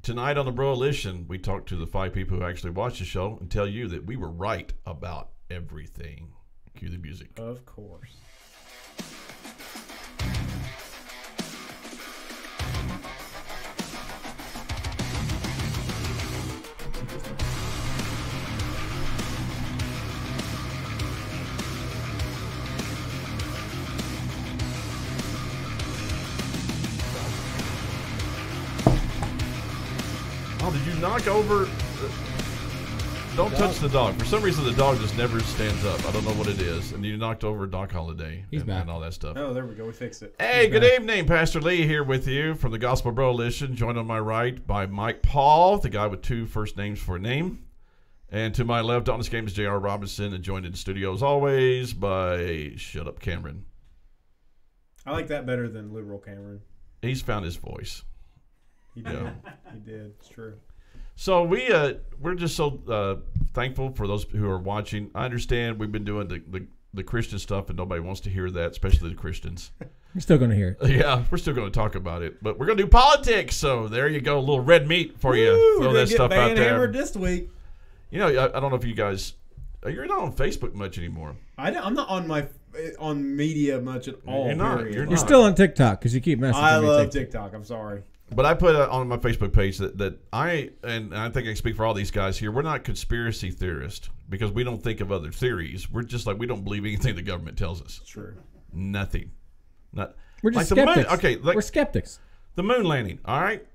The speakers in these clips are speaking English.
tonight on the Broalition, we talked to the 5 people who actually watch the show and tell you that we were right about everything. Cue the music. Of course. Oh, did you knock over? Don't touch the dog. For some reason, the dog just never stands up. I don't know what it is. And you knocked over Doc Holiday and all that stuff. Oh, there we go. We fixed it. Hey, good evening. Pastor Lee here with you from the Gospel Broalition, joined on my right by Mike Paul, the guy with 2 first names for a name. And to my left, on this game is J.R. Robinson, and joined in the studio as always by Shutup Cameron. I like that better than Liberal Cameron. He's found his voice. He did. He did. It's true. So we're just so thankful for those who are watching. I understand we've been doing the Christian stuff, and nobody wants to hear that, especially the Christians. We're still going to hear it. Yeah, we're still going to talk about it, but we're going to do politics. So there you go, a little red meat for you. Throw that stuff out there. Hammered this week. You know, I don't know if you guys, you're not on Facebook much anymore. I'm not on media much at all. You're not. You're still on TikTok because you keep messaging me. I love TikTok. I'm sorry. But I put on my Facebook page that I think I can speak for all these guys here, we're not conspiracy theorists because we don't think of other theories. We're just like, we don't believe anything the government tells us. True. Nothing. We're just like skeptics. Okay, we're skeptics. The moon landing, all right?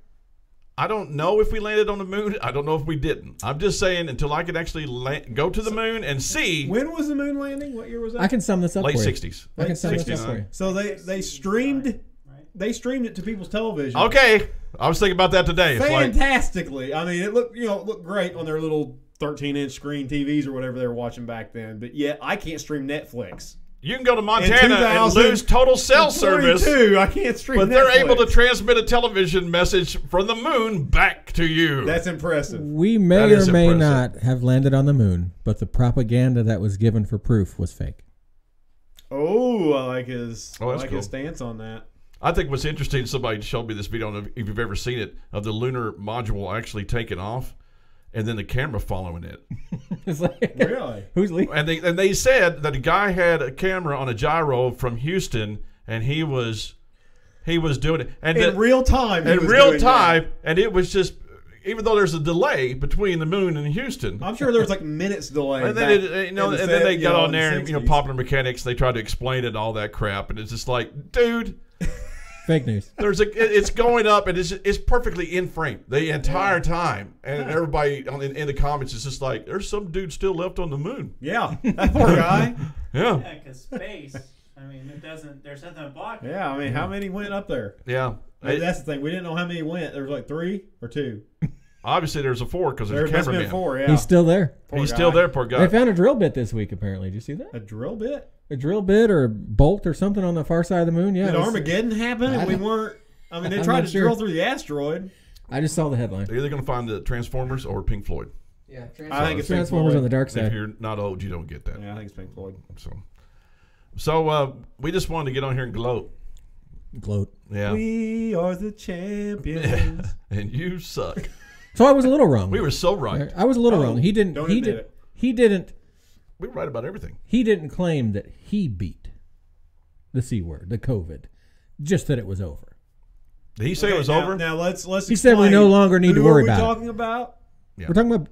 I don't know if we landed on the moon. I don't know if we didn't. I'm just saying until I could actually go to the moon and see. When was the moon landing? What year was that? I can sum this up late for you. 60s. I can sum this up for you. So they streamed... They streamed it to people's television. Okay, I was thinking about that today. Fantastically. I mean, it looked great on their little 13-inch screen TVs or whatever they were watching back then. But yet, I can't stream Netflix. You can go to Montana and lose total cell service. I can't stream But Netflix. they're able to transmit a television message from the moon back to you. That's impressive. We may or may not have landed on the moon, but the propaganda that was given for proof was fake. Oh, I like his his stance on that. I think what's interesting, somebody showed me this video, I don't know if you've ever seen it, of the lunar module actually taking off and then the camera following it. It's like, really? Who's leaving? And they said that a guy had a camera on a gyro from Houston and he was doing it. And in real time. In real time. And it was just, even though there's a delay between the moon and Houston. I'm sure there was like minutes delay. And then, then they got on there and, popular mechanics, they tried to explain it, all that crap. And it's just like, dude. Fake news. It's going up and it's perfectly in frame the entire time, and everybody in the comments is just like, "There's some dude still left on the moon." Yeah, that poor guy. Yeah. Yeah, because space. I mean, it doesn't. There's nothing to block it. Yeah, I mean, how many went up there? Yeah, that's the thing. We didn't know how many went. There was like 3 or 2. Obviously, there's a 4 because there's a cameraman. 4. Yeah, he's still there. Still there, poor guy. They found a drill bit this week. Apparently, did you see that? A drill bit. A drill bit or a bolt or something on the far side of the moon. Yeah. Did Armageddon happen? And we weren't. I mean, they tried to drill through the asteroid. I just saw the headline. They're either going to find the Transformers or Pink Floyd. Yeah, I think it's Transformers on the dark side. If you're not old, you don't get that. Yeah, I think it's Pink Floyd. So we just wanted to get on here and gloat. Gloat. Yeah. We are the champions. And you suck. So I was a little wrong. We were so right. I was a little wrong. He didn't. He didn't. We were right about everything. He didn't claim that he beat the C word, the COVID, just that it was over. Did he say it was over? Now let's. He said we no longer need to worry about it. Who are we talking about? Yeah. We're talking about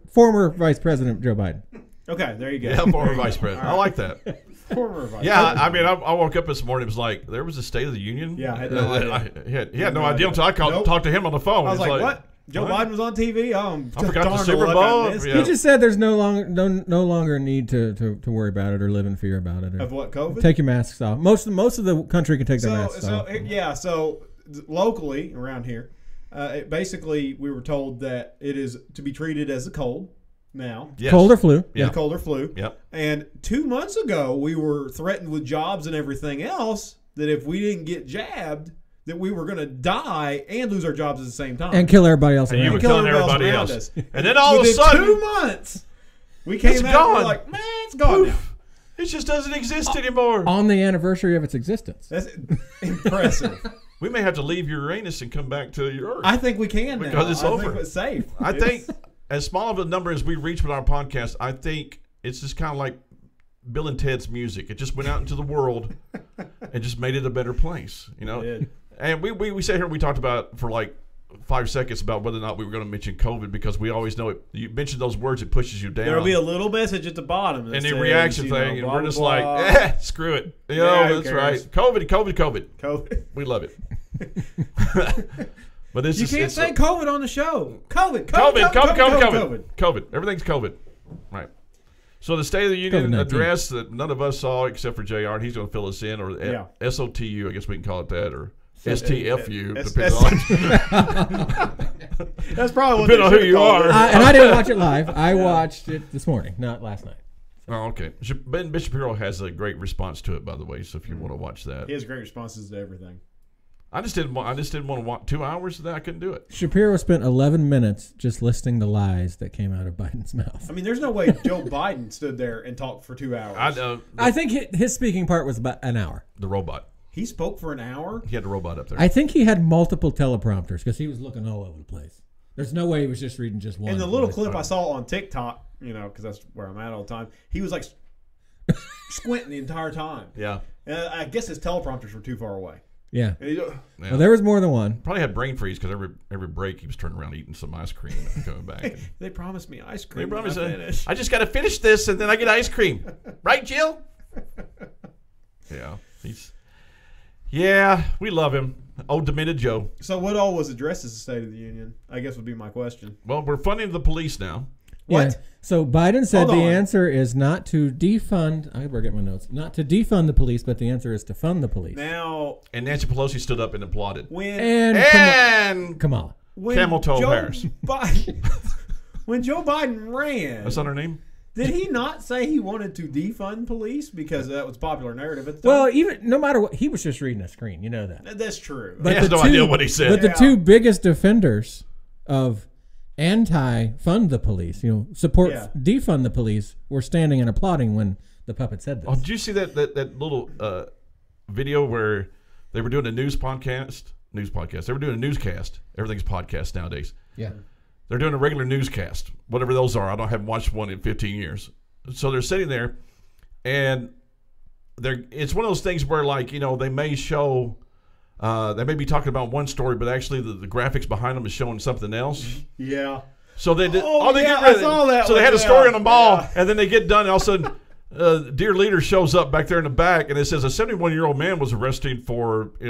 former Vice President Joe Biden. Okay, there you go. Yeah, former Vice President. I like that. Former Vice. Yeah, I mean, I woke up this morning. It was like there was a State of the Union. Yeah, I had no idea. He had no idea until I talked to him on the phone. I was like, what? Joe Biden was on TV. I forgot the Super Bowl. He just said there's no longer need to worry about it or live in fear about it. Of what, COVID? Take your masks off. Most of the country can take their masks off. Yeah, so locally around here, basically we were told that it is to be treated as a cold now. Yes. Cold or flu. Yeah, cold or flu. Yep. And 2 months ago, we were threatened with jobs and everything else that if we didn't get jabbed, that we were going to die and lose our jobs at the same time. And kill everybody else. And you were killing everybody else. And then all of a sudden, 2 months, we came out and we're like, man, it's gone now. It just doesn't exist anymore. On the anniversary of its existence. That's impressive. we may have to leave Uranus and come back to your Earth. I think we can now. Because it's I over. think it's safe. I think as small of a number as we reach with our podcast, I think it's just kind of like Bill and Ted's music. It just went out into the world and just made it a better place, you know. It did. And we sat here and we talked about for like 5 seconds about whether or not we were going to mention COVID because we always know it. You mention those words, it pushes you down. There'll be a little message at the bottom. And the the reaction thing, and we're just like, screw it. You know, that's right. COVID. COVID. We love it. But this You can't say COVID on the show. COVID. Everything's COVID. Right. So the State of the Union COVID-19 address that none of us saw except for JR, and he's going to fill us in, or SOTU, I guess we can call it that, or STFU, depending on that's probably what depending on who you are. And I didn't watch it live. I watched it this morning, not last night. Oh, okay. Ben Shapiro has a great response to it, by the way. So if you want to watch that, He has great responses to everything. I just didn't want to watch 2 hours of that. I couldn't do it. Shapiro spent 11 minutes just listing the lies that came out of Biden's mouth. I mean, there's no way Joe Biden stood there and talked for 2 hours. I think his speaking part was about an hour. The robot. He spoke for an hour? He had the robot up there. I think he had multiple teleprompters because he was looking all over the place. There's no way he was just reading just one. In the little clip I saw on TikTok, you know, because that's where I'm at all the time, he was like squinting the entire time. Yeah. And I guess his teleprompters were too far away. Yeah. And he, Well, there was more than one. Probably had brain freeze because every break he was turning around eating some ice cream and coming back. They promised me ice cream. They promised when I finish. I just got to finish this and then I get ice cream. Right, Jill? Yeah, we love him. Old demented Joe. So what all was addressed as the State of the Union? I guess would be my question. Well, we're funding the police now. What? Yeah. So Biden said Hold the on. answer is not to defund. I better get my notes. Not to defund the police, but the answer is to fund the police. Now, And Nancy Pelosi stood up and applauded. when And Kamala. Camel toe Joe Harris. Biden, when Joe Biden ran, That's not her name? did he not say he wanted to defund police because that was popular narrative at the time? Well, even no matter what, he was just reading a screen. You know that. That's true. But He has the no two- idea what he said. But the Yeah. two biggest defenders of anti-fund the police, support Yeah. defund the police, were standing and applauding when the puppet said this. Oh, did you see that little video where they were doing a news podcast? They were doing a newscast. Everything's podcast nowadays. Yeah. They're doing a regular haven't whatever those are. I haven't watched one in 15 years. So they're sitting there, and it's one of those things where, like, they may show, they may be talking about one story, but actually the graphics behind them is showing something else. Yeah. So they did. Oh, they yeah, get rid I saw that So they one, had a yeah. story on the ball, Yeah. and then they get done. And all of a sudden, dear leader shows up back there in the back, and it says a 71-year-old man was arrested for being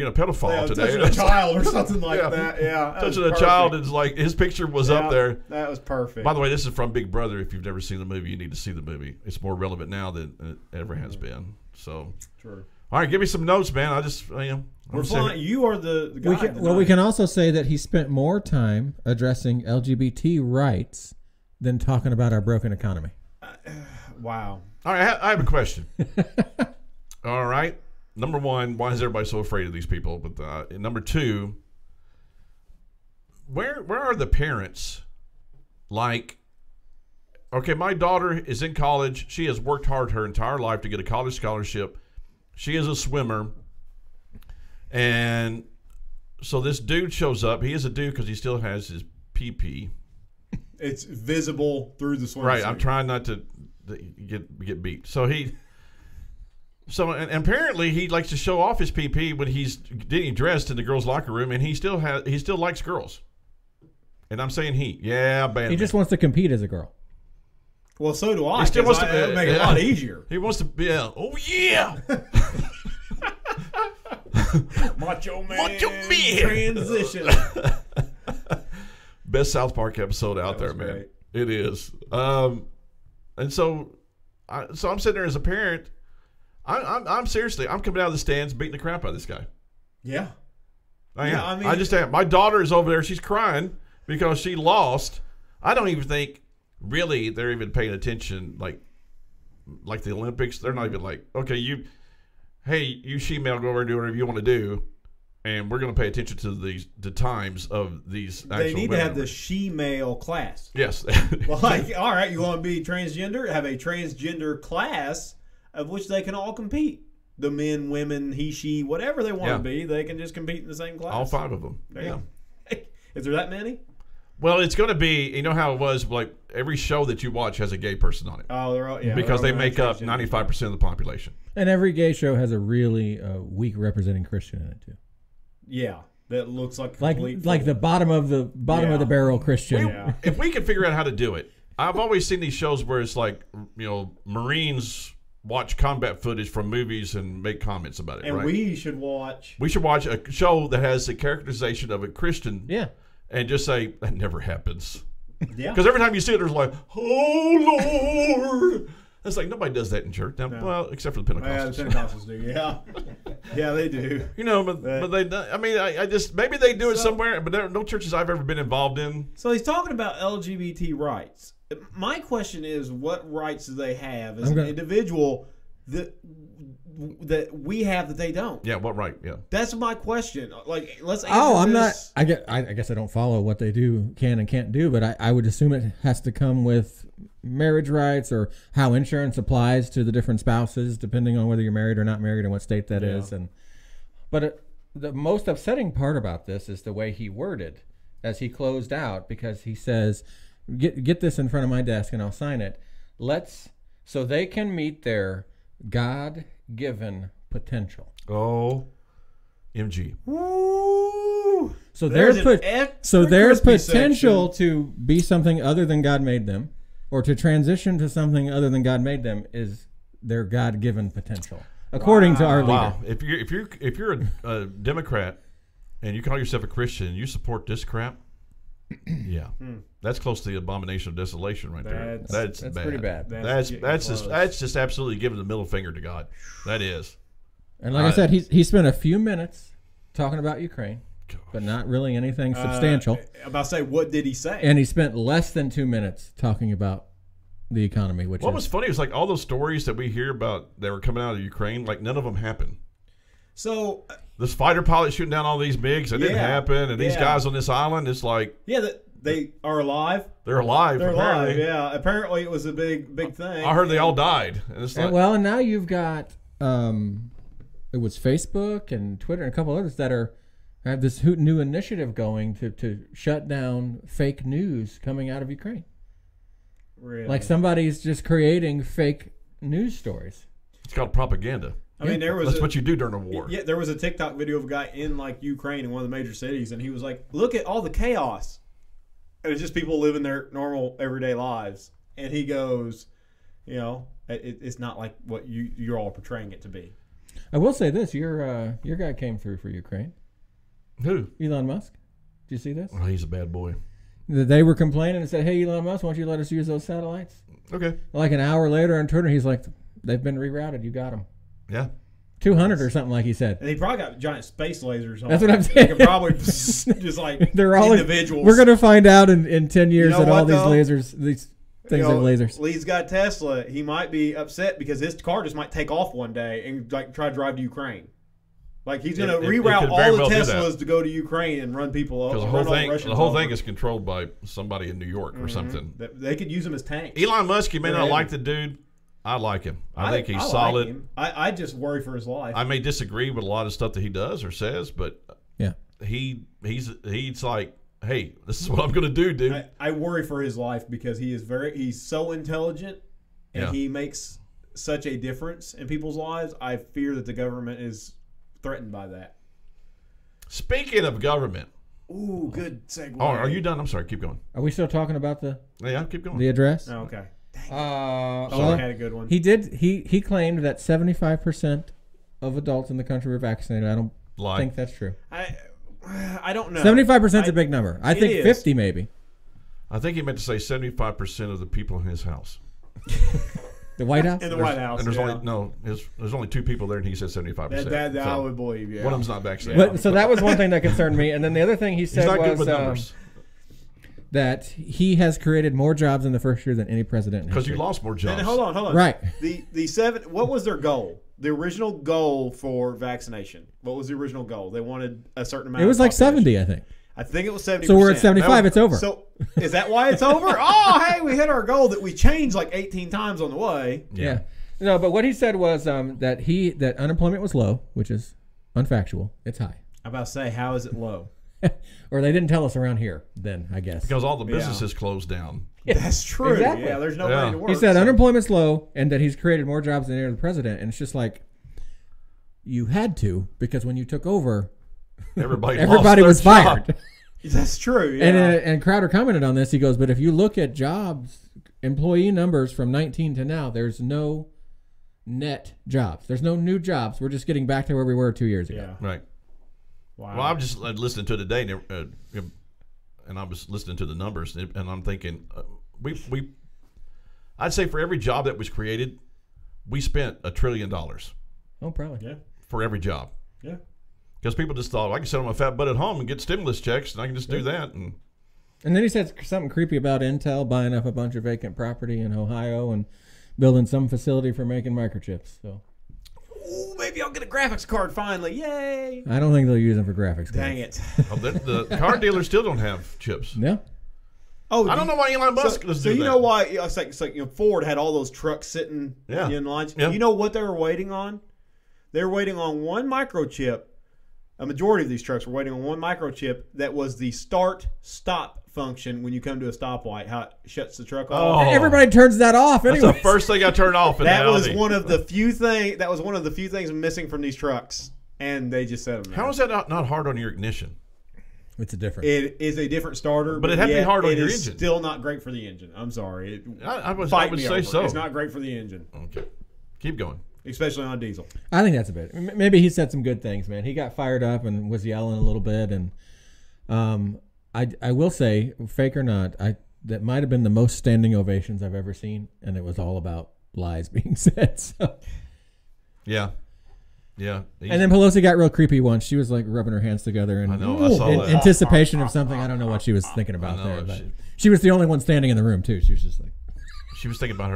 a pedophile Yeah, today. touching a child or something like Yeah. that. Yeah. that was Touching a child is like his picture was up Yeah, there. That was perfect. By the way, this is from Big Brother. If you've never seen the movie, you need to see the movie. It's more relevant now than it ever has been. So, True. all right, give me some notes, man. I just, We're flying. You are the guy. We can also say that he spent more time addressing LGBT rights than talking about our broken economy. Wow. All right, I have a question. All right. Number one, why is everybody so afraid of these people? But number two, where are the parents? Like, okay, my daughter is in college. She has worked hard her entire life to get a college scholarship. She is a swimmer. And so this dude shows up. He is a dude because he still has his PP. It's visible through the swimsuit. Right. I'm trying not to get beat. So and apparently he likes to show off his PP when he's getting dressed in the girls' locker room, and he still likes girls. And I'm saying bad. He just wants to compete as a girl. Well, so do I. He still wants to It'll make it a lot easier. He wants to be. Oh yeah. Macho man. Macho man. Transition. Best South Park episode out That there, was man. great. It is. And so I'm sitting there as a parent. I'm seriously. I'm coming out of the stands, beating the crap out of this guy. Yeah. I am. Yeah, I mean- I just am. My daughter is over there. She's crying because she lost. I don't even think really they're even paying attention. Like the Olympics, they're not even like, okay, you she-male, go over and do whatever you want to do, and we're going to pay attention to the times of these. They need to women. have the she-male class. Yes. Like, all right, you want to be transgender? Have a transgender class of which they can all compete. the men, women, he, she, whatever they want Yeah. to be, they can just compete in the same class. All 5 of them. There Yeah. you go. Is there that many? Well, it's going to be, you know how it was, like every show that you watch has a gay person on it. Oh, they're all, yeah. Because they they're all make up transgender. 95% of the population. And every gay show has a really weak representing Christian in it too. Yeah, that looks like Like complete the bottom of the Yeah. barrel Christian. Yeah. If we could figure out how to do it, I've always seen these shows where it's like, Marines watch combat footage from movies and make comments about it. And right? we should watch. We should watch a show that has a characterization of a Christian Yeah. and just say, that never happens. Yeah. Because every time you see it, there's like, oh, Lord. It's like, nobody does that in church. Now, No. well, except for the Yeah, Pentecostals. the Pentecostals do. Yeah. Yeah, they do. But they don't. I mean, I just, maybe they do it So- somewhere, but there are no churches I've ever been involved in. So he's talking about LGBT rights. My question is, what rights do they have as an individual that we have that they don't? Yeah, what right? Yeah. That's my question. Like, let's answer I'm not. this. I guess I don't follow what they can and can't do, but I would assume it has to come with marriage rights or how insurance applies to the different spouses, depending on whether you're married or not married and what state that is. But the most upsetting part about this is the way he worded as he closed out, because he says, "Get this in front of my desk and I'll sign it. So they can meet their God-given potential." Oh, MG. Woo! So There's their an their crispy potential section. to be something other than God made them, or to transition to something other than God made them, is their God-given potential, according to our leader. Wow. If you're a Democrat and you call yourself a Christian and you support this crap, yeah, that's close to the abomination of desolation right there. That's bad. pretty bad. That's getting just close. absolutely giving the middle finger to God. That is. And like I said, he spent a few minutes talking about Ukraine, but not really anything substantial. I'm about to say, what did he say? And he spent less than 2 minutes talking about the economy, which What was funny was like all those stories that we hear about that were coming out of Ukraine, like none of them happened. So, This fighter pilot shooting down all these MiGs, that didn't Yeah. happen. And these Yeah. guys on this island, it's like yeah, they are alive. they're alive. They're alive. apparently. Yeah, apparently it was a big thing. I heard they all died. And it's like, and now you've got it was Facebook and Twitter and a couple others that have this new initiative going to shut down fake news coming out of Ukraine. Really? Like somebody's just creating fake news stories. it's called propaganda. I mean, there was That's what you do during a war. Yeah, there was a TikTok video of a guy in like Ukraine in one of the major cities, and he was like, "Look at all the chaos." And it's just people living their normal everyday lives, and he goes, it's not like what you're all portraying it to be. I will say this: your guy came through for Ukraine. Who? Elon Musk. Did you see this? Oh, he's a bad boy. They were complaining and said, "Hey, Elon Musk, why don't you let us use those satellites?" Okay. Like an hour later on Twitter, he's like, "They've been rerouted. You got them. Yeah. 200 or something," like he said. And he probably got giant space lasers on. That's what I'm They saying. could probably just like They're all individuals. We're gonna find out in 10 years know that all what, these though? these things are lasers. Lee's got Tesla. He might be upset because his car just might take off one day and like try to drive to Ukraine. Like he's going to It reroute could all very the well do Teslas to go to Ukraine and run people over. Because the whole thing is controlled by somebody in New York or something. They could use them as tanks. Elon Musk, you may They're not heavy. like the dude. I like him. I think he's like solid. him. I just worry for his life. I may disagree with a lot of stuff that he does or says, but Yeah. he's like, hey, this is what I'm going to do, dude. I worry for his life because he's so intelligent and Yeah. he makes such a difference in people's lives. I fear that the government is threatened by that. Speaking of government. Ooh, good segue. Oh, are you done? I'm sorry. Keep going. Are we still talking about the Keep going. address? Oh, okay. Well, I had a good one. he claimed that 75% of adults in the country were vaccinated. I don't Lie. think that's true. I don't know. 75% is a big number. I think is. 50 maybe. I think he meant to say 75% of the people in his house. The White House? In the White House. And yeah. there's only 2 people there, and he said 75%. That I So, would believe, yeah. one of them's not vaccinated. But, so that was one thing that concerned me. And then the other thing he He's said not good was with numbers. that he has created more jobs in the first year than any president in Because you history. lost more jobs. And hold on. Right. The 7. What was their goal? The original goal for vaccination. What was the original goal? They wanted a certain amount. It was of like population. 70, I think. I think it was 70%. So we're at 75. It's over. So is that why it's over? Oh, hey, we hit our goal that we changed like 18 times on the way. Yeah. No, but what he said was that unemployment was low, which is unfactual. It's high. I'm about to say, how is it low? Or they didn't tell us around here then, I guess. Because all the businesses closed down. That's true. Exactly. Yeah, there's nobody to work. He said so- unemployment's low and that he's created more jobs than any other president. And it's just like, you had to, because when you took over, Everybody was job. fired. That's true. Yeah. And Crowder commented on this. He goes, but if you look at jobs, employee numbers from 19 to now, there's no net jobs. There's no new jobs. We're just getting back to where we were 2 years ago. Yeah. Right. Wow. Well, I'm just listening to it today, and I was listening to the numbers, and I'm thinking, I'd say for every job that was created, we spent $1 trillion Oh, probably. Yeah. for every job. Yeah. Because people just thought, I can sit on my fat butt at home and get stimulus checks, and I can just do that. And then he said something creepy about Intel buying up a bunch of vacant property in Ohio and building some facility for making microchips. So Ooh, maybe I'll get a graphics card finally. Yay. I don't think they'll use them for graphics. Dang it. the car dealers still don't have chips. Yeah. Oh, I don't know why Elon Musk does do you that. know why? It's like Ford had all those trucks sitting in lines. Yeah. You know what they were waiting on? They were waiting on one microchip. A majority of these trucks were waiting on one microchip that was the start-stop function when you come to a stoplight. How it shuts the truck off. Oh. Everybody turns that off That's anyway. the first thing I turned off. That was one of the few things. That was one of the few things missing from these trucks, and they just set them. How is that not hard on your ignition? It's a different. It is a different starter, But it had to be hard on your It is engine. still not great for the engine. I'm sorry. I would Fight me say over it. so. It's not great for the engine, Okay, keep going. especially on diesel. I think that's a bit. Maybe he said some good things, man. He got fired up and was yelling a little bit, and I will say, fake or not, that might have been the most standing ovations I've ever seen, and it was all about lies being said. So. Yeah. And then Pelosi got real creepy once. She was like rubbing her hands together and I know, I saw in that. anticipation of something. I don't know what she was thinking about there, but she was the only one standing in the room too. She was just like, she was thinking about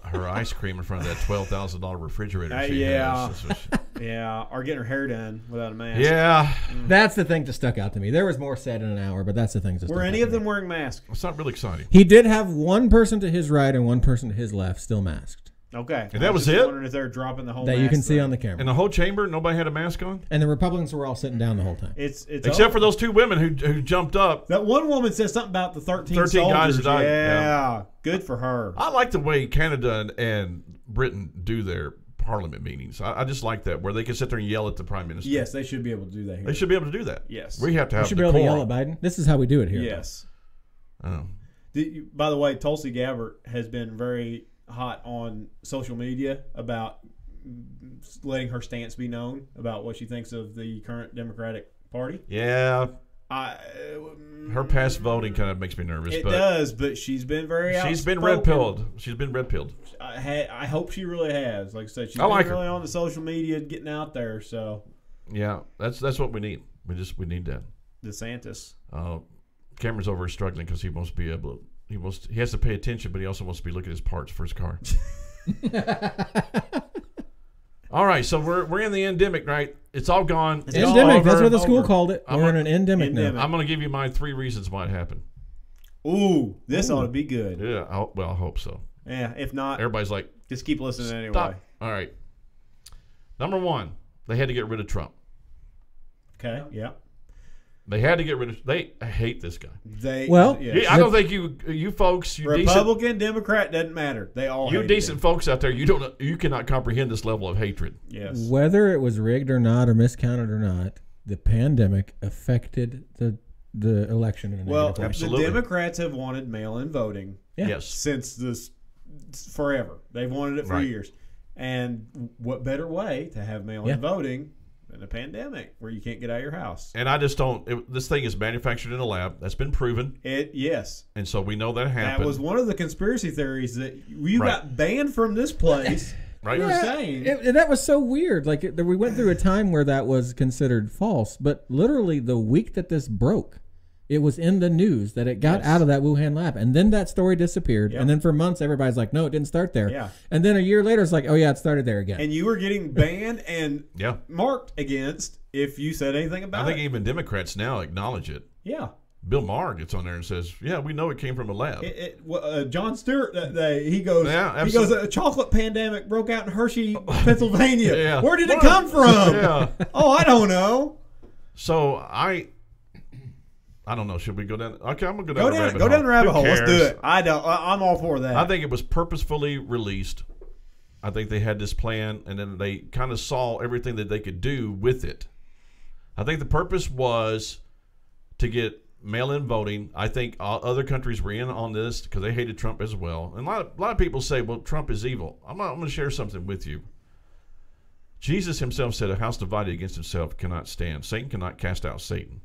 her ice cream in front of that $12,000 refrigerator. She Yeah. has. That's what Yeah, or getting her hair done without a mask. yeah, that's the thing that stuck out to me. There was more said in an hour, but that's the thing that stuck Were out any to of me. them wearing masks? it's not really exciting. He did have one person to his right and one person to his left still masked Okay. And that I was just it? wondering if they're dropping the whole that you mask can see thing. on the camera. In the whole chamber, nobody had a mask on, And the Republicans were all sitting down the whole time. It's except for those two women who jumped up. that one woman said something about the 13 13 soldiers. guys that died. Yeah, good for her. I like the way Canada and Britain do their parliament meetings. I just like that, where they can sit there and yell at the prime minister. Yes, they should be able to do that here. They should be able to do that. Yes. We have to We have should the be able to yell quorum. at Biden. This is how we do it here. Yes. Oh. By the way, Tulsi Gabbard has been very hot on social media about letting her stance be known about what she thinks of the current Democratic Party. Yeah, her past voting kind of makes me nervous. It but does, but she's been very she's been outspoken. red-pilled. She's been red-pilled. I hope she really has. Like I said, she's I like been her. really on the social media getting out there. So Yeah, that's what we need. We need that. DeSantis. Cameron's over struggling because he wants to be able. He has to pay attention, but he also wants to be looking at his parts for his car. All right, so we're in the endemic, right? It's all gone. It's all Endemic. over. That's what the school Over. called it. We're in an endemic now. Endemic. I'm going to give you my 3 reasons why it happened. Ooh, this ought to be good. Yeah, I hope so. Yeah, if not, Everybody's like, just keep listening anyway. stop. All right. Number 1, they had to get rid of Trump. Okay, yeah. They had to get rid of. They hate this guy. Well, Yeah, I don't think you folks, you Republican, Democrat doesn't matter. They all you hated decent him. folks out there, you cannot comprehend this level of hatred. Yes. whether it was rigged or not or miscounted or not, the pandemic affected the election in a Well, negative way. Absolutely. the Democrats have wanted mail-in voting Yeah. Yes. since this forever. They've wanted it for Right. years. And what better way to have mail-in Yeah. voting than a pandemic where you can't get out of your house? And I just don't. This thing is manufactured in a lab. That's been proven, Yes. and so we know that happened. That was one of the conspiracy theories that you Right. got banned from this place. Right. You're Yeah, saying. that was so weird. Like we went through a time where that was considered false, but literally the week that this broke, it was in the news that it got out of that Wuhan lab, and then that story disappeared. Yep. And then for months, everybody's like, "No, it didn't start there." Yeah. And then a year later, it's like, "Oh yeah, it started there again." And you were getting banned and Yeah. marked against if you said anything I about think it. even Democrats now acknowledge it. Yeah. Bill Maher gets on there and says, "Yeah, we know it came from a lab." John Stewart that day, he goes, Yeah, he goes, a chocolate pandemic broke out in Hershey, Pennsylvania. Yeah. Where did it come from? Yeah. Oh, I don't know. So I don't know. Should we go down? Okay, I'm gonna Go down the rabbit hole. Let's do it. I'm all for that. I think it was purposefully released. I think they had this plan, and then they kind of saw everything that they could do with it. I think the purpose was to get mail-in voting. I think other countries were in on this because they hated Trump as well. And a lot of people say, well, Trump is evil. I'm going to share something with you. Jesus himself said, a house divided against itself cannot stand. Satan cannot cast out Satan.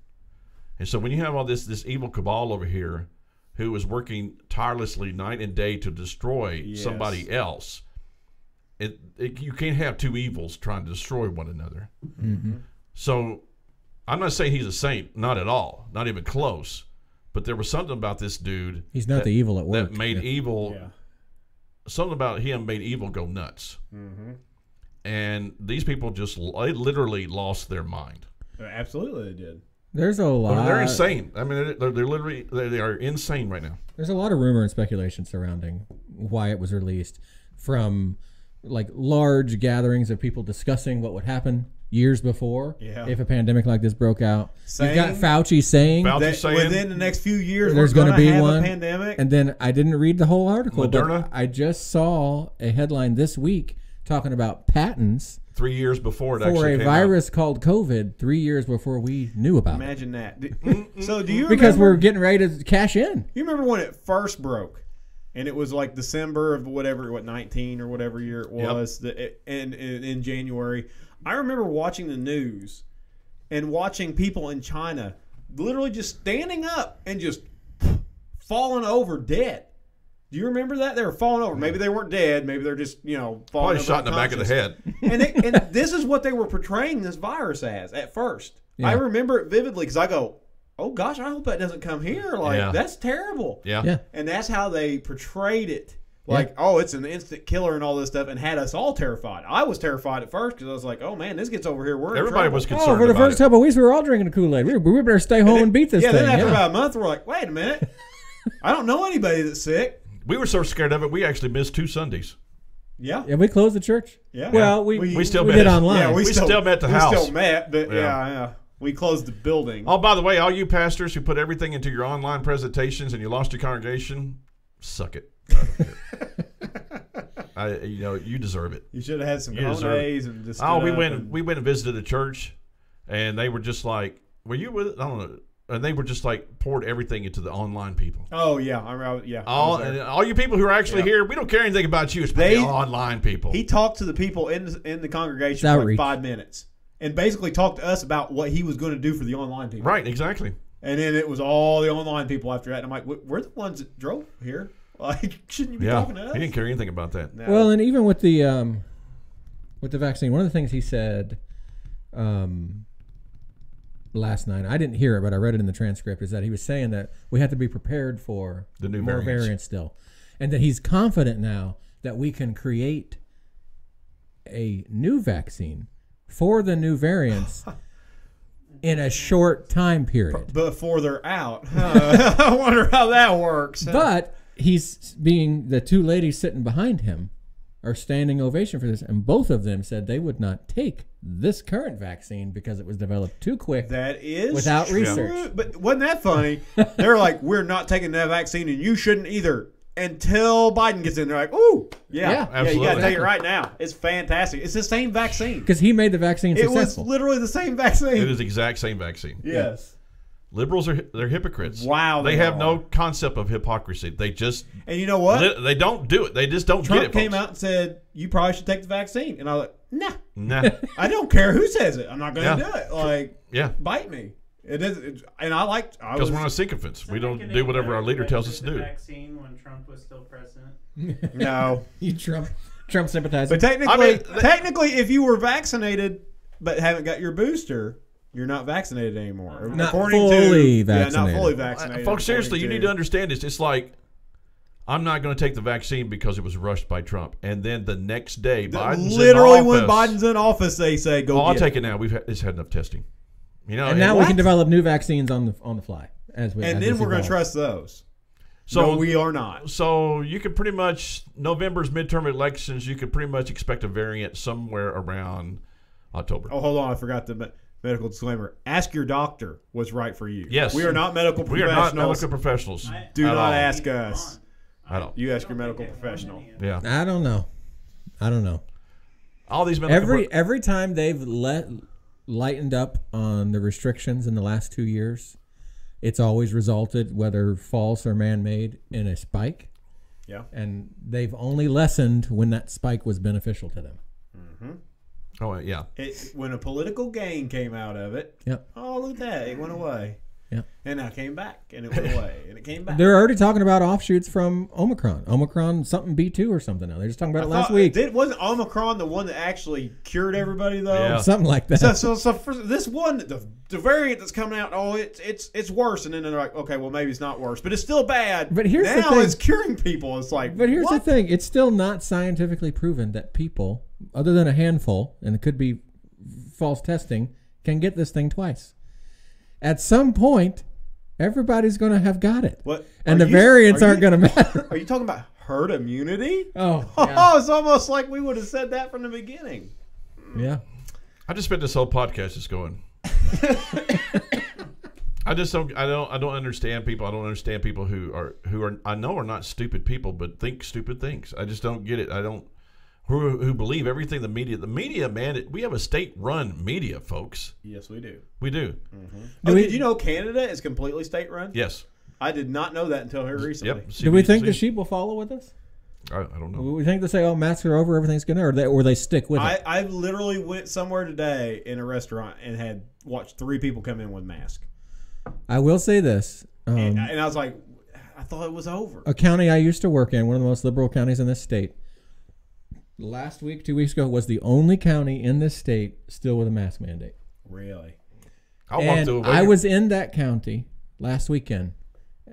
And so when you have all this evil cabal over here who is working tirelessly night and day to destroy somebody else, you can't have two evils trying to destroy one another. Mm-hmm. So I'm not saying he's a saint, not at all, not even close. But there was something about this dude. He's not the evil at work. That made evil. Yeah. Something about him made evil go nuts. Mm-hmm. And these people just literally lost their mind. Absolutely, they did. There's a lot. They're insane. I mean, they're literally they are insane right now. There's a lot of rumor and speculation surrounding why it was released, from like large gatherings of people discussing what would happen years before if a pandemic like this broke out. You've got Fauci saying that within the next few years there's going to be have one a pandemic. And then I didn't read the whole article, Moderna? but I just saw a headline this week talking about patents 3 years before it for actually a came virus called COVID 3 years before we knew about Imagine that. Mm-hmm. So do you because remember, we're getting ready to cash in. you remember when it first broke? And it was like December of 19 or whatever year it was, and in January. I remember watching the news and watching people in China literally just standing up and just falling over dead. Do you remember that? They were falling over. Maybe they weren't dead. Maybe they're just, falling Probably over shot in the back of the head. And this is what they were portraying this virus as at first. Yeah. I remember it vividly because I go, oh gosh, I hope that doesn't come here. Like, that's terrible. Yeah. And that's how they portrayed it. Like, oh, it's an instant killer and all this stuff, and had us all terrified. I was terrified at first because I was like, oh man, this gets over here. Everybody was concerned. For the about first it. couple of weeks, we were all drinking the Kool-Aid. We better stay home and beat this thing. Then after about a month, we're like, wait a minute. I don't know anybody that's sick. We were so scared of it, we actually missed 2 Sundays. Yeah. Yeah, we closed the church. Yeah. Well, we still we met. did online. Yeah, we still met the house. We still met, but Yeah. we closed the building. Oh, by the way, all you pastors who put everything into your online presentations and you lost your congregation, suck it. You deserve it. You should have had some You deserve days and just. We went and visited a church, and they were just like, "Were you with?" I don't know. And they were just like poured everything into the online people. Oh yeah, All you people who are actually here, we don't care anything about you. It's the online people. He talked to the people in the congregation for like 5 minutes, and basically talked to us about what he was going to do for the online people. Right, exactly. And then it was all the online people after that. And I'm like, we're the ones that drove here. Like, shouldn't you be talking to us? He didn't care anything about that. No. Well, and even with the vaccine, one of the things he said last night, I didn't hear it, but I read it in the transcript, is that he was saying that we have to be prepared for the new more variants still, and that he's confident now that we can create a new vaccine for the new variants in a short time period. Before they're out. I wonder how that works. But he's being, the two ladies sitting behind him are standing ovation for this, and both of them said they would not take this current vaccine because it was developed too quick. That is without true. research. But wasn't that funny? They're like, we're not taking that vaccine, and you shouldn't either. Until Biden gets in, they're like, ooh, yeah, absolutely. you got to take it right now. It's fantastic. It's the same vaccine. Because he made the vaccine It successful. was literally the same vaccine. It is the exact same vaccine. Yes. Liberals they're hypocrites. Wow, they they have are. no concept of hypocrisy. They just And you know what? they don't do it. They just don't Trump get it. came folks. out and said, you probably should take the vaccine. And I was like, nah, Nah. I don't care who says it. I'm not going to Yeah. do it. Like, Yeah. bite me. It is, and I liked. Because we're not sycophants. We don't do whatever our leader tells us to do. Vaccine when Trump was still president. No. You Trump sympathizer. But technically, if you were vaccinated but haven't got your booster, you're not vaccinated anymore. Not According fully to, vaccinated. Yeah, not fully vaccinated. Folks, seriously, you according need to understand this. It's like, I'm not going to take the vaccine because it was rushed by Trump. And then the next day, Biden's literally in office. when Biden's in office, they say, go I'll get take it now. It's had enough testing. You know, and now we can develop new vaccines on the fly. As we, And as then this we're going to evolves. trust those. So No, we are not. So you could pretty much November's midterm elections. You could pretty much expect a variant somewhere around October. Oh, hold on. I forgot the medical disclaimer. Ask your doctor what's right for you. Yes. We are not medical We professionals. are not medical professionals. Do at not all. ask us. I don't. You ask your medical professional. Yeah. I don't know. All these medical Every time they've lightened up on the restrictions in the last 2 years, it's always resulted, whether false or man-made, in a spike. Yeah. And they've only lessened when that spike was beneficial to them. Oh yeah. When a political gain came out of it, Yep. oh, look at that. It went away. Yep. And now it came back, and it went away, and it came back. They're already talking about offshoots from Omicron. Omicron something B2 or something now. They're just talking about it last week. Wasn't Omicron the one that actually cured everybody, though? Yeah. Something like that. So for this one, the variant that's coming out, it's worse, and then they're like, okay, well maybe it's not worse, but it's still bad. But here's the now thing. it's curing people. It's like, But here's what? the thing. It's still not scientifically proven that people, other than a handful, and it could be false testing, can get this thing twice. At some point, everybody's going to have got it. What? And Are the you- variants are aren't you- going to matter. Are you talking about herd immunity? Oh, Oh, it's almost like we would have said that from the beginning. yeah. I just spent this whole podcast just going. I don't understand people. I don't understand people who are I know are not stupid people, but think stupid things. I just don't get it. I don't who believe everything the media, man. We have a state-run media, folks. Yes, we do. We do. Did you know Canada is completely state-run? Yes. I did not know that until here recently. Yep. Do we think the CBC. sheep will follow with us? I don't know. We think they say, "Oh, masks are over, everything's good," or they stick with it. I literally went somewhere today in a restaurant and had watched 3 people come in with masks. I will say this: And I was like, I thought it was over. a county I used to work in, one of the most liberal counties in this state, last week, 2 weeks ago, was the only county in this state still with a mask mandate. Really? I was in that county last weekend,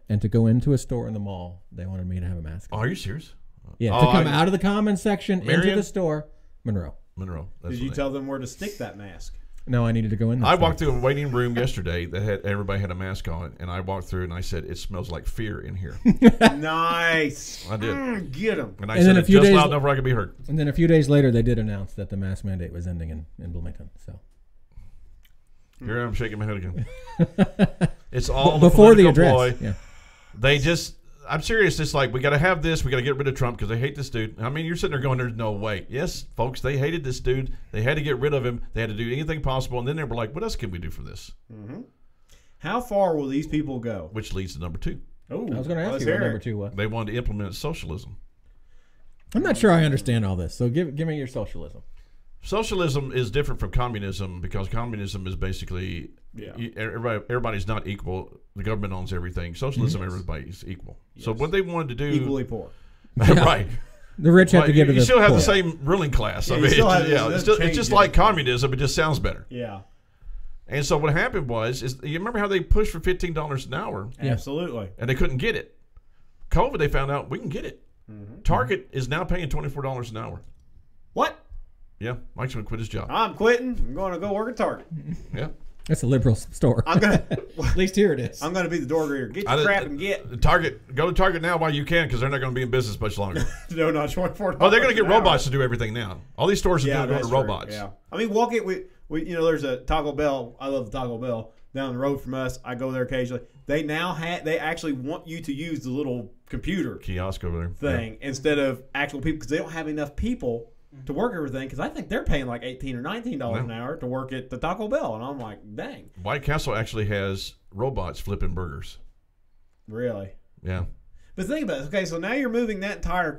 and to go into a store in the mall, they wanted me to have a mask. Oh, are you serious? Yeah, Oh, to come out of the common section into Marion? the store, Monroe. Monroe. That's Did the you name. tell them where to stick that mask? No, I needed to go in there. I walked through a waiting room yesterday that had everybody had a mask on, and I walked through and I said, "It smells like fear in here." Nice. I did. Get them. And I And said then a it few just days- loud enough where I could be heard. And then a few days later, they did announce that the mask mandate was ending in Bloomington. So Here I'm shaking my head again. It's all before the political address, ploy. yeah. They just, I'm serious. It's like, we got to have this. We got to get rid of Trump because they hate this dude. I mean, you're sitting there going, there's no way. Yes, folks, they hated this dude. They had to get rid of him. They had to do anything possible. And then they were like, what else can we do for this? How far will these people go? Which leads to number 2. Oh, I was going to ask let's you what hear number it. 2 was. They wanted to implement socialism. I'm not sure I understand all this. So give me your socialism. Socialism is different from communism because communism is basically Yeah. everybody's not equal. The government owns everything. Socialism, everybody's equal. So what they wanted to do, Equally poor. right? The rich have to give to You the still have poor. the same ruling class. Yeah, I you mean, still have- it it's doesn't just change like anything. communism. It just sounds better. Yeah. And so what happened was, you remember how they pushed for $15 an hour, Yeah. Absolutely. and they couldn't get it. COVID, they found out we can get it. Target is now paying $24 an hour. What? Yeah, Mike's going to quit his job. I'm quitting. I'm going to go work at Target. Yeah. That's a liberal store. I'm gonna. At least here it is. I'm gonna be the door greeter. Get I your did- crap and get. Target, go to Target now while you can because they're not going to be in business much longer. No, not $24. Oh, they're going to get an hour. robots to do everything now. All these stores are Yeah, going to that's go true. to robots. Yeah. I mean, walk it. We there's a Taco Bell. I love the Taco Bell down the road from us. I go there occasionally. They now they actually want you to use the little computer Kiosk over there. thing instead of actual people because they don't have enough people to work everything. Because I think they're paying like $18 or $19 an hour to work at the Taco Bell, and I'm like, dang, Yeah. White Castle actually has robots flipping burgers. really? Yeah. But think about it. Okay, so now you're moving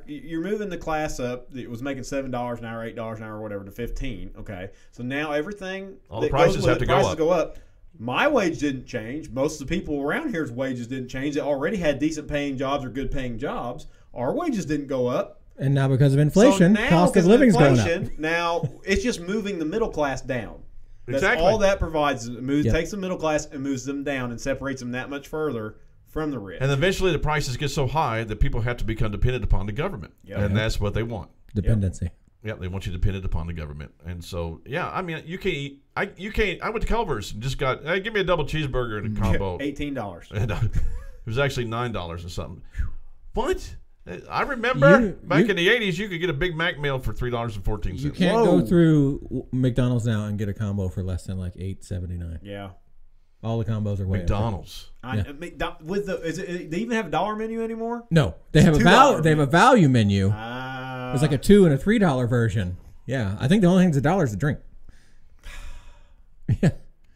you're moving the class up. It was making $7 an hour, $8 an hour, whatever, to 15. Okay, so now everything All the that prices goes with have it, to go prices up. go up. My wage didn't change. Most of the people around here's wages didn't change. They already had decent paying jobs or good paying jobs. Our wages didn't go up. And now because of inflation, so now, cost of because living's going inflation, up. Now it's just moving the middle class down. That's Exactly. all that provides. It moves, Yep. takes the middle class and moves them down and separates them that much further from the rich. And eventually the prices get so high that people have to become dependent upon the government. Yep. And that's what they want. Dependency. Yeah, they want you dependent upon the government, and so yeah, I mean, you can't eat. You can't. I went to Culver's and just got. Hey, give me a double cheeseburger and a combo. $18. And, it was actually $9 or something. What? I remember back in the '80s, you could get a Big Mac meal for $3.14. You can't go through McDonald's now and get a combo for less than like $8.79. Yeah. All the combos are way McDonald's. With they even have a dollar menu anymore? No, they have a value menu. It's like a $2 and a $3 version. Yeah, I think the only thing's $1 is the drink. Yeah,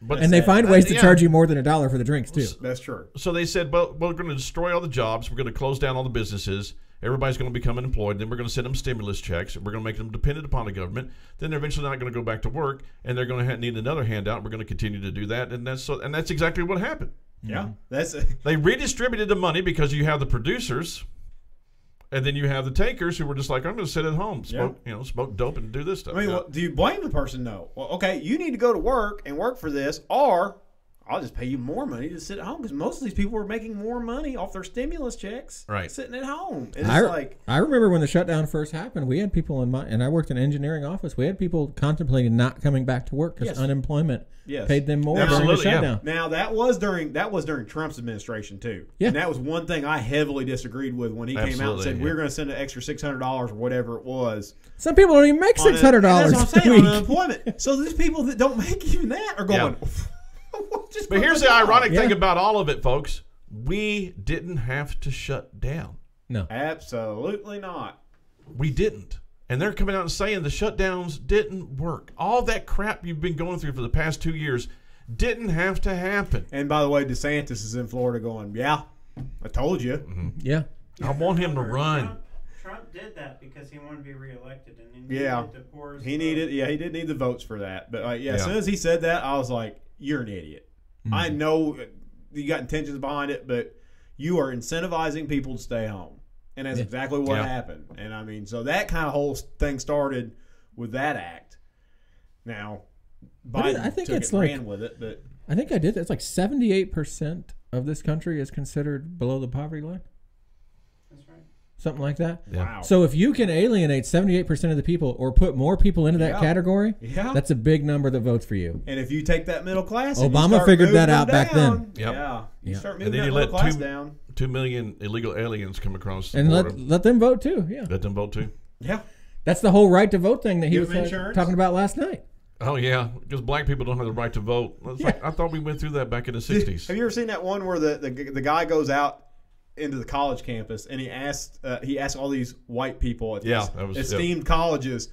and they find ways to charge you more than $1 for the drinks too. That's true. So they said, well, we're going to destroy all the jobs. We're going to close down all the businesses. Everybody's going to become unemployed. Then we're going to send them stimulus checks. We're going to make them dependent upon the government. Then they're eventually not going to go back to work, and they're going to need another handout. We're going to continue to do that, and that's exactly what happened. Yeah, They redistributed the money because you have the producers, and then you have the takers who were just like, I'm going to sit at home, smoke dope, and do this stuff. I mean, do you blame the person? No. Well, okay, you need to go to work and work for this, or I'll just pay you more money to sit at home, because most of these people were making more money off their stimulus checks sitting at home. And I remember when the shutdown first happened, we had people and I worked in an engineering office, we had people contemplating not coming back to work because unemployment paid them more during the shutdown. Now, that was during Trump's administration, too. Yeah. And that was one thing I heavily disagreed with when he came out and said, we're going to send an extra $600 or whatever it was. Some people don't even make $600 that's what I'm saying, on unemployment. So these people that don't make even that are going... But here's the ironic thing about all of it, folks. We didn't have to shut down. No. Absolutely not. We didn't. And they're coming out and saying the shutdowns didn't work. All that crap you've been going through for the past 2 years didn't have to happen. And by the way, DeSantis is in Florida going, yeah, I told you. Mm-hmm. Yeah. I want him to run. Trump did that because he wanted to be reelected. And he did need the votes for that. But as soon as he said that, I was like, you're an idiot. Mm-hmm. I know you got intentions behind it, but you are incentivizing people to stay home. And that's exactly what happened. And I mean, so that kind of whole thing started with that act. Now, Biden ran with it, but I think I did. It's like 78% of this country is considered below the poverty line. That's right. Something like that. Yeah. Wow. So if you can alienate 78% of the people or put more people into that category, that's a big number that votes for you. And if you take that middle class, Obama figured that out back then. Yep. Yeah. You start moving and then that you middle let class down. 2 million illegal aliens come across the and border. let them vote too. Yeah. Let them vote too. Yeah. That's the whole right to vote thing that he was insurance. talking about last night. Oh, yeah, because black people don't have the right to vote. I thought we went through that back in the 60s. Have you ever seen that one where the guy goes out into the college campus and he asked all these white people at these esteemed colleges,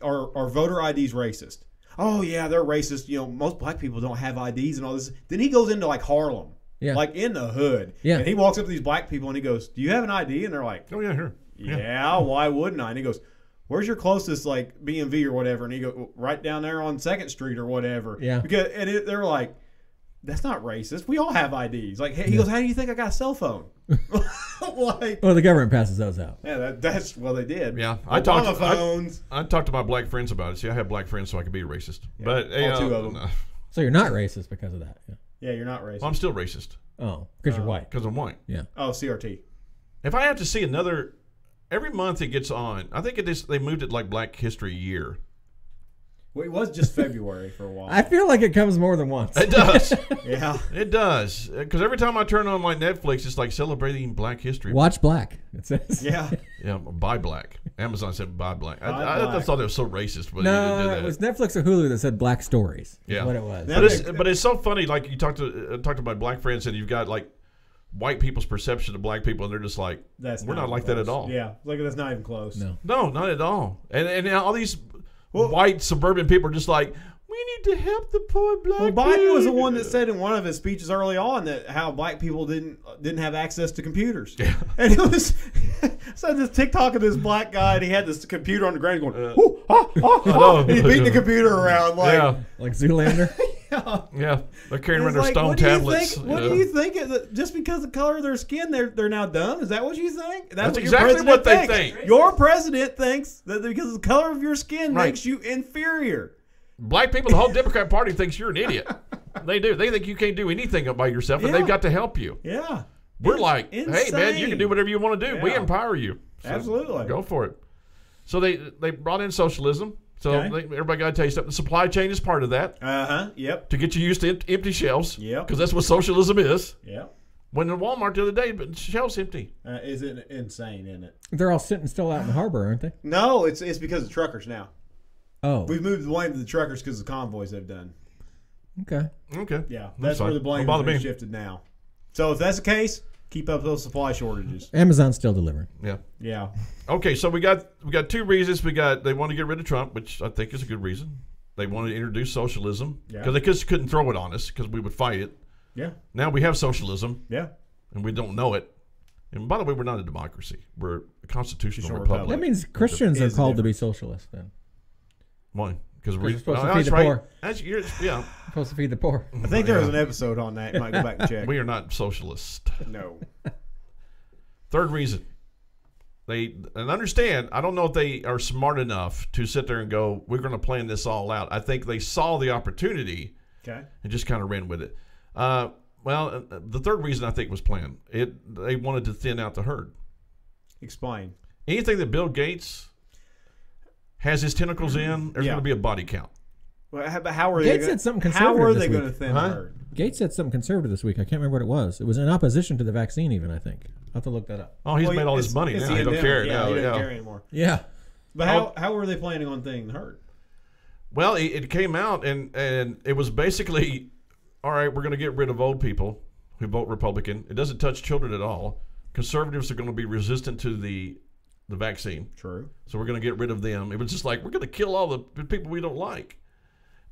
are voter IDs racist? Oh, yeah, they're racist. You know, most black people don't have IDs and all this. Then he goes into like Harlem, like in the hood. Yeah. And he walks up to these black people and he goes, do you have an ID? And they're like, oh, yeah, here. Yeah, why wouldn't I? And he goes, where's your closest like BMV or whatever? And he goes, right down there on 2nd Street or whatever. Yeah. They're like, that's not racist. We all have IDs. Like, he goes, how do you think I got a cell phone? Well, the government passes those out. Yeah, that's they did. Yeah, I talked to my black friends about it. See, I have black friends, so I could be racist. Yeah, but two of them. So you're not racist because of that. Yeah, you're not racist. Well, I'm still racist. Oh, because you're white. Because I'm white. Yeah. Oh, CRT. If I have to see another, every month it gets on. I think they moved it like Black History Year. Well, it was just February for a while. I feel like it comes more than once. It does. Yeah. It does. Because every time I turn on like Netflix, it's like celebrating Black History. Watch Black. It says. Yeah. Yeah, buy Black. Amazon said buy Black. I thought it was so racist. But no, it was Netflix or Hulu that said Black Stories. Yeah. What it was. But it's so funny. Like you talked to my black friends, and you've got like white people's perception of black people, and they're just like, we're not like that at all. Yeah, like that's not even close. No, not at all. And all these white suburban people are just like, we need to help the poor black people. Well, Biden was the one that said in one of his speeches early on that how black people didn't have access to computers. Yeah. And it was so this TikTok of this black guy, and he had this computer on the ground going, and he's beating the computer around like Zoolander. Yeah, they're carrying around their stone tablets. What do you think? Just because of the color of their skin, they're now dumb? Is that what you think? That's exactly what they think. Your president thinks that because of the color of your skin makes you inferior. Black people, the whole Democrat Party thinks you're an idiot. They do. They think you can't do anything by yourself, and they've got to help you. Yeah. We're like, hey, man, you can do whatever you want to do. Yeah. We empower you. So absolutely. Go for it. So they brought in socialism. So everybody got to taste it. The supply chain is part of that. Yep. To get you used to empty shelves. Yep. Because that's what socialism is. Yep. When in Walmart the other day, but shelves empty. Is it insane, isn't it? They're all sitting still out in the harbor, aren't they? No, it's because of truckers now. Oh. We've moved the blame to the truckers because of the convoys they've done. Okay. Yeah, that's where the blame is shifted now. So if that's the case, keep up those supply shortages. Amazon's still delivering. Yeah. Okay, so we got two reasons. They want to get rid of Trump, which I think is a good reason. They wanted to introduce socialism because they just couldn't throw it on us because we would fight it. Yeah. Now we have socialism. Yeah. And we don't know it. And by the way, we're not a democracy. We're a constitutional republic. That means Christians are called to be socialists then. Why? Because we're supposed to feed the poor. Yeah. Supposed to feed the poor. I think there was an episode on that. You might go back and check. We are not socialist. No. Third reason. And understand, I don't know if they are smart enough to sit there and go, we're going to plan this all out. I think they saw the opportunity and just kind of ran with it. Well, the third reason I think was planned. They wanted to thin out the herd. Explain. Anything that Bill Gates has his tentacles in, there's going to be a body count. Well, how are Gates they? said something conservative. How are they going to thin the herd? Gates said something conservative this week. I can't remember what it was. It was in opposition to the vaccine, even. I think I'll have to look that up. Oh, he's made all his money now. He don't care. He doesn't care anymore. Yeah. But how were they planning on thinning the herd? Well, it came out and it was basically, all right, we're going to get rid of old people who vote Republican. It doesn't touch children at all. Conservatives are going to be resistant to the vaccine. True. So we're going to get rid of them. It was just like, we're going to kill all the people we don't like.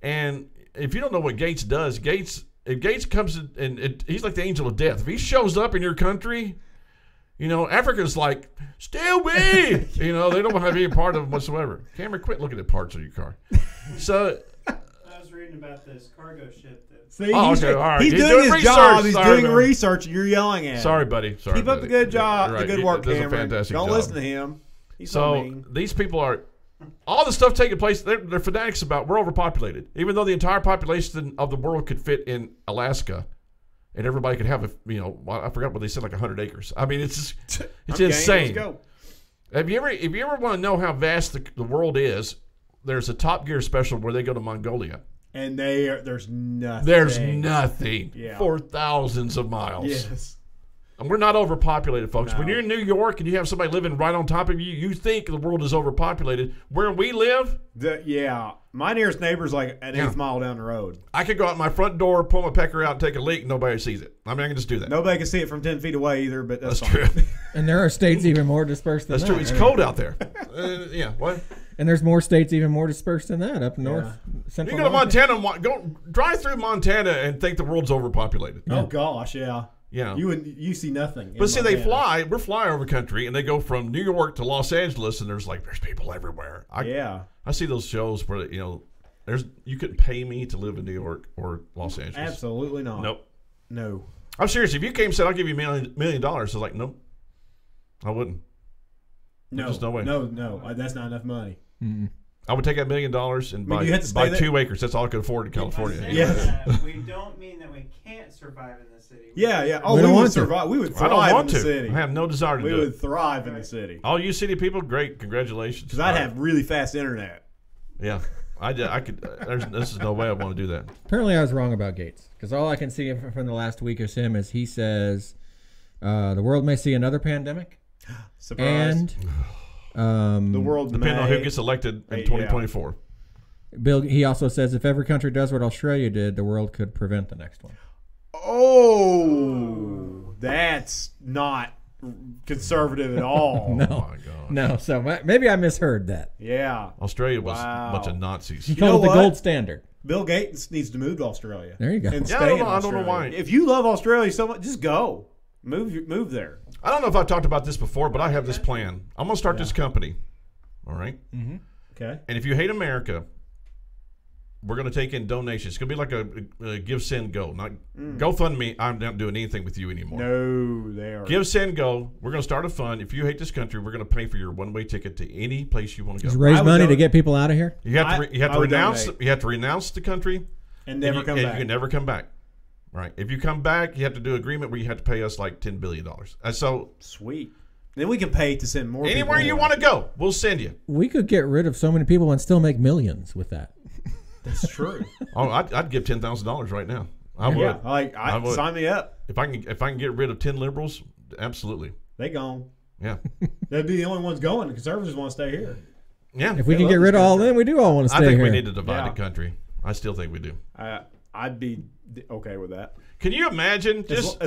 And if you don't know what Gates does, if Gates comes in and he's like the angel of death. If he shows up in your country, Africa's like, stay away. They don't want to have any part of it whatsoever. Cameron, quit looking at parts of your car. So I was reading about this cargo ship. See, all right. He's doing his job. He's doing research, and you're yelling at him. Sorry, buddy. Keep up the good job, the good work, Cameron. Fantastic don't job. listen to him. He's so these people are all the stuff taking place. They're fanatics about. We're overpopulated, even though the entire population of the world could fit in Alaska, and everybody could have I forgot what they said, like 100 acres. I mean, it's just it's insane. Let's go. If you ever want to know how vast the world is, there's a Top Gear special where they go to Mongolia. And there's nothing. There's nothing for thousands of miles. Yes. And we're not overpopulated, folks. No. When you're in New York and you have somebody living right on top of you, you think the world is overpopulated. Where we live, my nearest neighbor's like an eighth mile down the road. I could go out my front door, pull my pecker out, and take a leak, and nobody sees it. I mean, I can just do that. Nobody can see it from 10 feet away either, but that's true. And there are states even more dispersed than that. That's true. It's cold out there. What? And there's more states even more dispersed than that up north. Central. You go to Montana, go drive through Montana and think the world's overpopulated. Oh gosh, yeah. Yeah. You see nothing. But see, Montana. We're flyover country, and they go from New York to Los Angeles, and there's people everywhere. I see those shows where you couldn't pay me to live in New York or Los Angeles. Absolutely not. Nope. No. I'm serious. If you came and said I'll give you $1 million, I was like, nope, I wouldn't. No, there's no way. No, that's not enough money. Mm-mm. I would take that $1 million and buy 2 acres. That's all I could afford in California. We don't mean that we can't survive in the city. Yeah. Oh, we would survive. We would thrive in the city. I have no desire to do it. We would thrive in the city. All you city people, great. Congratulations. Because I'd have really fast internet. Yeah. I could. This is no way I want to do that. Apparently, I was wrong about Gates. Because all I can see from the last week of him is he says the world may see another pandemic. Surprise. And the world depending on who gets elected in 2024. He also says if every country does what Australia did, the world could prevent the next one. Oh, that's not conservative at all. No. Oh my God. No, so maybe I misheard that. Yeah. Australia was a bunch of Nazis. He called it the gold standard. Bill Gates needs to move to Australia. There you go. And I don't know why. If you love Australia so much, just go. Move there. I don't know if I've talked about this before, but I have this plan. I'm going to start this company. All right? Mm-hmm. Okay. And if you hate America, we're going to take in donations. It's going to be like a give, send, go. Not GoFundMe. I'm not doing anything with you anymore. No, they are. Give, send, go. We're going to start a fund. If you hate this country, we're going to pay for your one-way ticket to any place you want to go. Just raise money to get people out of here? You have to renounce the country and never come back. You can never come back. Right. If you come back, you have to do an agreement where you have to pay us like $10 billion. So sweet. Then we can pay to send more. Anywhere you want to go, we'll send you. We could get rid of so many people and still make millions with that. That's true. Oh, I'd give $10,000 right now. I would. Yeah, I would. Sign me up. If I can get rid of 10 liberals, absolutely. They gone. Yeah. They'd be the only ones going. The conservatives want to stay here. Yeah. If we can get rid of all of them, we do all want to stay here. I think we need to divide the country. I still think we do. I'd be okay with that. Can you imagine as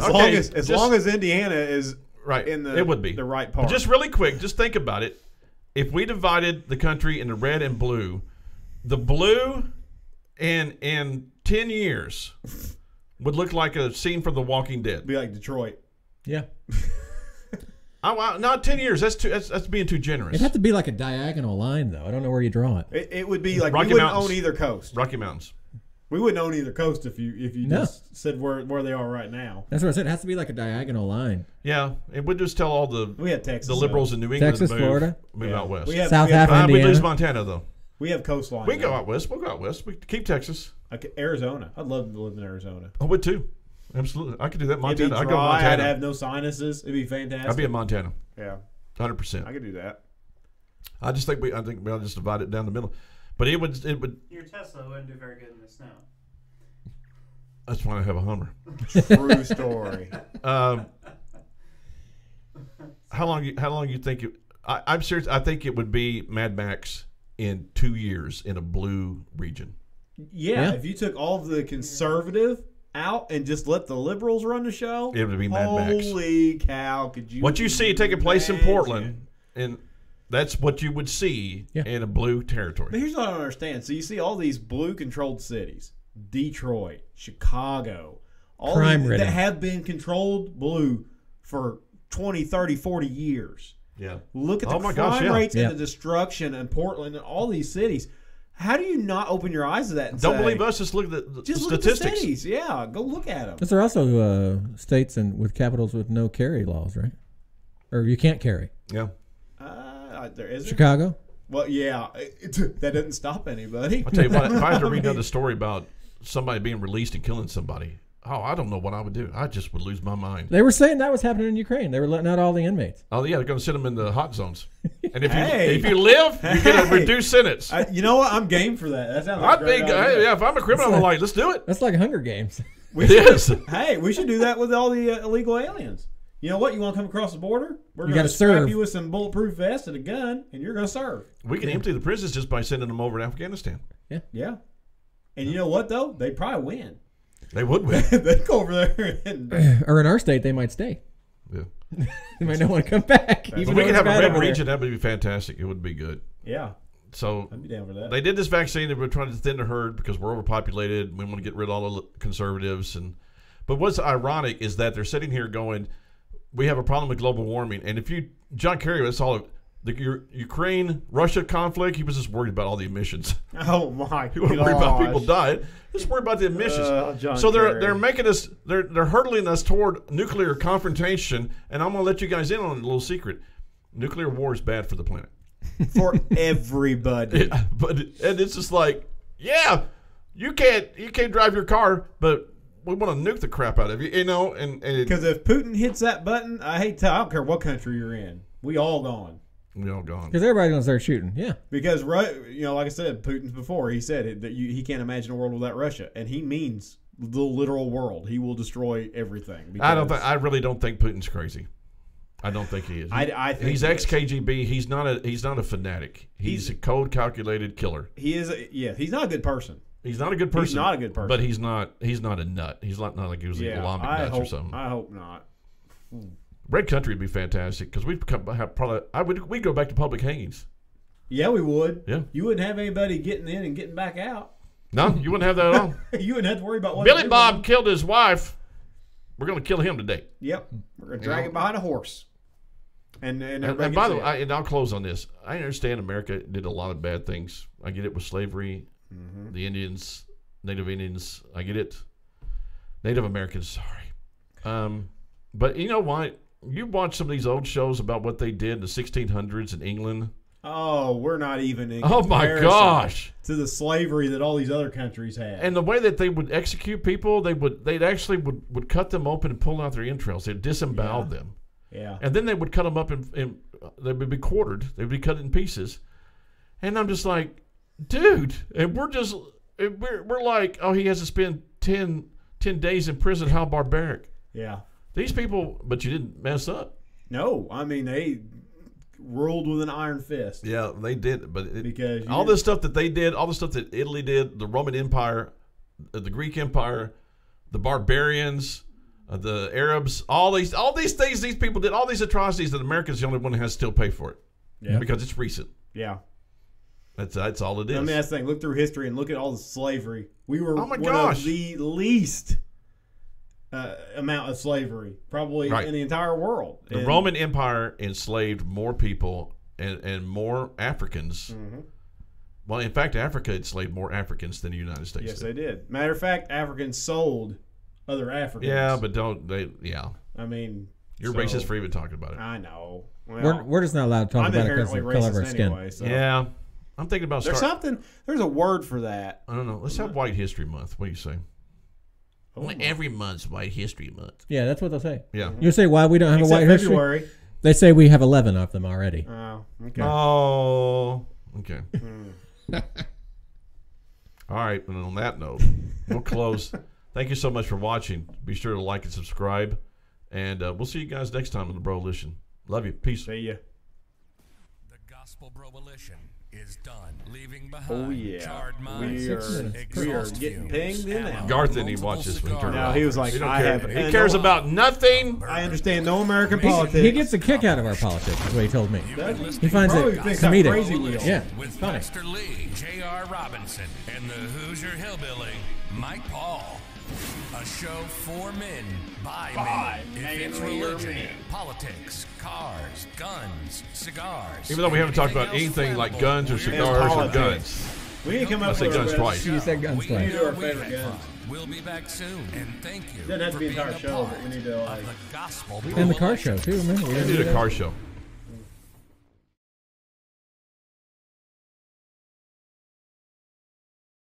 long as Indiana is right in the it would be the right part? But just really quick, just think about it. If we divided the country into red and blue, the blue in 10 years would look like a scene from The Walking Dead. Be like Detroit. Yeah. Oh, not 10 years. That's being too generous. It'd have to be like a diagonal line, though. I don't know where you draw it. It would be like Rocky we wouldn't Mountains. own either coast. Rocky Mountains. We wouldn't own either coast if you just said where they are right now. That's what I said. It has to be like a diagonal line. Yeah, it would just tell all the Texas, the liberals in New England Texas, to Florida, move out west. South half of Indiana. We lose Montana though. We have coastline. We go out west. We'll go out west. We keep Texas. Arizona. I'd love to live in Arizona. I would too. Absolutely, I could do that. Montana. It'd be dry. I go to Montana. I'd have no sinuses. It'd be fantastic. I'd be in Montana. Yeah, 100%. I could do that. I think we ought to just divide it down the middle. But it would. Your Tesla wouldn't do very good in the snow. That's why I have a Hummer. True story. How long you think it? I'm serious. I think it would be Mad Max in 2 years in a blue region. Yeah, if you took all of the conservative out and just let the liberals run the show, it would be Mad Max. Holy cow! Could you? What you see taking place in Portland, and that's what you would see in a blue territory. But here's what I don't understand. So you see all these blue-controlled cities: Detroit, Chicago, all that have been controlled blue for 20, 30, 40 years. Yeah. Look at the crime rates and the destruction in Portland and all these cities. How do you not open your eyes to that and Don't believe us. Just look at the statistics. Look at the cities. Yeah, go look at them. Because there are also states with capitals with no carry laws, right? Or you can't carry. Yeah. There is Chicago? Well, yeah. That doesn't stop anybody. I'll tell you what. If I had to read another story about somebody being released and killing somebody, I don't know what I would do. I just would lose my mind. They were saying that was happening in Ukraine. They were letting out all the inmates. Oh, yeah. They're going to send them in the hot zones. And if you live, you get a reduced sentence. You know what? I'm game for that. That sounds like a great idea. Yeah, if I'm a criminal, I'm like, let's do it. That's like Hunger Games. It is. Hey, we should do that with all the illegal aliens. You know what? You want to come across the border? We're going to serve you with some bulletproof vest and a gun, and you're going to serve. We can empty the prisons just by sending them over to Afghanistan. Yeah. And you know what, though? They'd probably win. They would win. They'd go over there. Or in our state, they might stay. Yeah. They might not want to come back. If we could have a red region, that would be fantastic. It would be good. Yeah. So I'd be down for that. They did this vaccine. They were trying to thin the herd because we're overpopulated. We want to get rid of all the conservatives. But what's ironic is that they're sitting here going, we have a problem with global warming. And John Kerry, that's all the Ukraine-Russia conflict, he was just worried about all the emissions. Oh, my God. He wasn't worried about people dying. Just worried about the emissions. So they're making us, they're hurtling us toward nuclear confrontation. And I'm going to let you guys in on a little secret. Nuclear war is bad for the planet. For everybody. And it's just like, yeah, you can't drive your car, but we want to nuke the crap out of you, because if Putin hits that button, I don't care what country you're in, we all gone. We all gone. Because everybody's going to start shooting, yeah. Because, like I said, Putin's before, he said that he can't imagine a world without Russia. And he means the literal world. He will destroy everything. I really don't think Putin's crazy. I don't think he is. I think he's ex-KGB. He's not a fanatic. He's a cold, calculated killer. He is. He's not a good person. He's not a good person. He's not a good person. But he's not a nut. He's not like he was Islamic nuts or something. I hope not. Red country would be fantastic because we'd go back to public hangings. Yeah, we would. Yeah. You wouldn't have anybody getting in and getting back out. No, you wouldn't have that at all. You wouldn't have to worry about what Billy Bob killed his wife. We're going to kill him today. Yep. We're going to drag him behind a horse. And by the way, I'll close on this. I understand America did a lot of bad things. I get it with slavery, the Indians, Native Indians. I get it. Native Americans, sorry. But you know what? You watch some of these old shows about what they did in the 1600s in England. Oh, we're not even in oh my gosh! To the slavery that all these other countries had. And the way that they would execute people, they'd actually cut them open and pull out their entrails. They'd disembowel them. Yeah. And then they would cut them up in they would be quartered. They would be cut in pieces. And I'm just like, dude, and we're like, oh, he has to spend 10 days in prison. How barbaric. Yeah. These people, but you didn't mess up. No, I mean, they ruled with an iron fist. Yeah, they did. But because all this stuff that they did, all the stuff that Italy did, the Roman Empire, the Greek Empire, the barbarians, the Arabs, all these things these people did, all these atrocities that America's the only one who has to still pay for it. Yeah. Because it's recent. Yeah. That's all it is. I mean, that's the thing. Look through history and look at all the slavery. We were Oh my one gosh. of the least amount of slavery probably Right. in the entire world. The Roman Empire enslaved more people and more Africans. Mm-hmm. Well, in fact, Africa enslaved more Africans than the United States Yes, did. they did. Matter of fact, Africans sold other Africans. Yeah, but don't they? Yeah, I mean, you're racist for even talking about it. I know. Well, We're just not allowed to talk I'm about it because inherently of the color of racist our skin. anyway. So. Yeah, I'm thinking about There's a word for that. I don't know. Let's have White History Month. What do you say? Oh, Every month's White History Month. Yeah, that's what they'll say. Yeah. You say why we don't have Except a white history? February. They say we have 11 of them already. Oh, okay. Oh, okay. All right. And on that note, we'll close. Thank you so much for watching. Be sure to like and subscribe. And we'll see you guys next time on the Broalition. Love you. Peace. See ya. The Gospel Broalition is done. Leaving behind Oh yeah, charred we minds, are exhaust getting fumes, pinged in and now. Garth didn't even watch this when he turned it No, off. he was like, He don't I care. have. He cares about nothing. I understand no American He, politics. he gets a kick out of our politics, is what he told me. He finds Probably it thinks I'm comedic. crazy with him. Yeah, with it's funny. Pastor Lee, J.R. Robinson, and the Hoosier Hillbilly, Mike Paul. A show for men, by men. If it's religion, politics, cars, guns, cigars. Even though we haven't talked about anything like guns or cigars or politics. guns. We didn't come I up say with guns a twice. You said guns We twice. know our we favorite had guns. fun. We'll be back soon, and thank you Doesn't have to for be an being entire a show, part but we need to, like- of the Gospel And the car Broalition. show, too. Remember? We We didn't did do a that? car show.